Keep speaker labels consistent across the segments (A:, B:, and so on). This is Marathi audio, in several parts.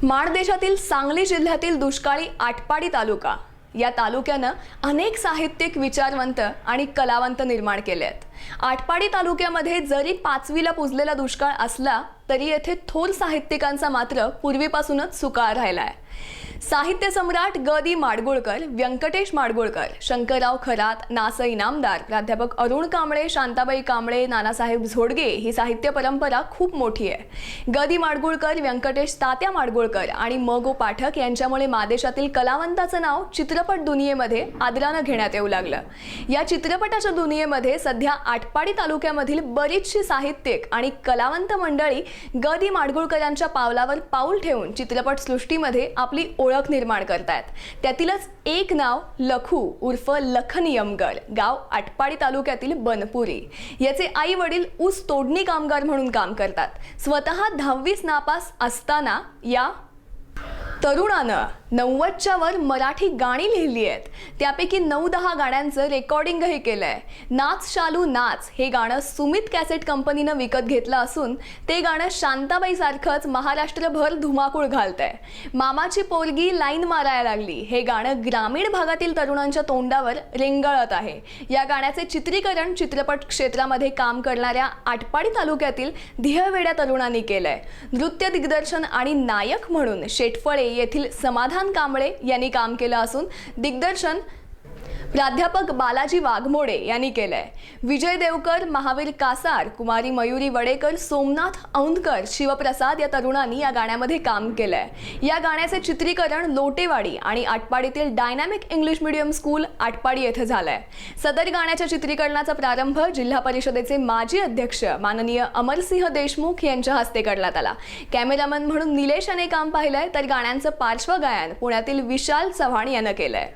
A: माणदेशातील सांगली जिल्ह्यातील दुष्काळी आटपाडी तालुका या तालुक्यानं अनेक साहित्यिक विचारवंत आणि कलावंत निर्माण केले आहेत। आटपाडी तालुक्यामध्ये जरी 5वीला पुजलेला दुष्काळ असला तरी येथे थोर साहित्यिकांचा मात्र पूर्वीपासूनच सुकाळ राहिला आहे। साहित्य सम्राट ग.दी. माडगुळकर, व्यंकटेश माडगुळकर, शंकरराव खरात, नास इनामदार, प्राध्यापक अरुण कांबळे, शांताबाई कांबळे, नानासाहेब झोडगे ही साहित्य परंपरा खूप मोठी आहे। ग.दी. माडगुळकर, व्यंकटेश तात्या माडगुळकर आणि म.गो. पाठक यांच्यामुळे मादेशातील कलावंताचं नाव चित्रपट दुनियेमध्ये आदरानं घेण्यात येऊ लागलं। या चित्रपटाच्या दुनियेमध्ये सध्या आटपाडी तालुक्यामधील बरीचशी साहित्यिक आणि कलावंत मंडळी ग.दी. माडगुळकरांच्या पावलावर पाऊल ठेवून चित्रपट सृष्टीमध्ये आपली ओळख निर्माण करतायत। त्यातीलच एक नाव लखू उर्फ लखन यमगर, गाव आटपाडी तालुक्यातील बनपुरी। याचे आई वडील ऊस तोडणी कामगार म्हणून काम करतात। स्वतः 10वीस नापास असताना या तरुणानं 90च्या वर मराठी गाणी लिहिली आहेत। त्यापैकी 9-10 गाण्यांचं रेकॉर्डिंगही केलंय। नाच शालू नाच हे गाणं सुमित कॅसेट कंपनीनं विकत घेतलं असून ते गाणं शांताबाई सारखंच महाराष्ट्रभर धुमाकूळ घालतंय। मामाची पोरगी लाईन मारायला लागली हे गाणं ग्रामीण भागातील तरुणांच्या तोंडावर रेंगाळत आहे। या गाण्याचे चित्रीकरण चित्रपट क्षेत्रामध्ये काम करणाऱ्या आटपाडी तालुक्यातील ध्येयवेड्या तरुणांनी केलंय। नृत्य दिग्दर्शन आणि नायक म्हणून शेटफळे येथील समाधान कांबळे यांनी काम केलं असून दिग्दर्शन प्राध्यापक बालाजी वाघमोडे यांनी केलंय। विजय देवकर, महावीर कासार, कुमारी मयुरी वडेकर, सोमनाथ औंधकर, शिवप्रसाद या तरुणांनी या गाण्यामध्ये काम केलंय। या गाण्याचे चित्रीकरण लोटेवाडी आणि आटपाडीतील dynamic English medium school Atpadi येथे झालंय। सदर गाण्याच्या चित्रीकरणाचा प्रारंभ जिल्हा परिषदेचे माजी अध्यक्ष माननीय अमरसिंह देशमुख यांच्या हस्ते करण्यात आला। कॅमेरामन म्हणून निलेश याने काम पाहिलंय तर गाण्यांचं पार्श्वगायन पुण्यातील विशाल चव्हाण यानं केलंय।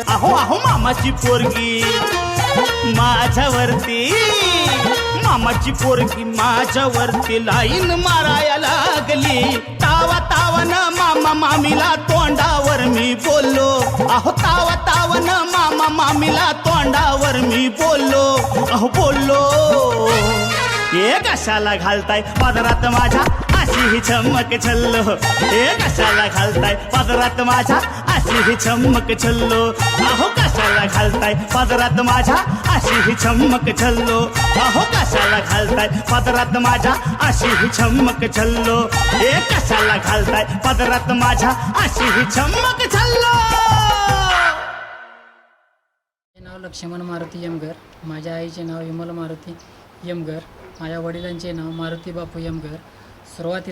B: अहो अहो मामाची पोरगी माझ्यावरती, मामाची पोरगी माझ्यावरती लाईन मारायला लागली। तावा तावन मामा मामीला तोंडावर मी बोललो। अहो तावा तावन मामा मामीला तोंडावर मी बोललो। अहो बोललो हे कशाला घालताय पदरात माझ्या अशी ही चमक छल्लो। हे कशाला घालताय पदरात माझ्या अशी ही चमक छल्लो। अहो कशाला घालताय पदरात माझ्या अशी ही चमक छल्लो। अहो कशाला घालताय पदरात माझ्या अशी ही चमक छल्लो। हे कशाला घालताय पदरात माझ्या अशी ही चमक छल्लो।
C: नाव लक्ष्मण मारुती यमगर, माझ्या आईचे नाव विमल मारुती यमगर, माझ्या वडिलांचे नाव मारुती बापू यमगर। सुरुवातीला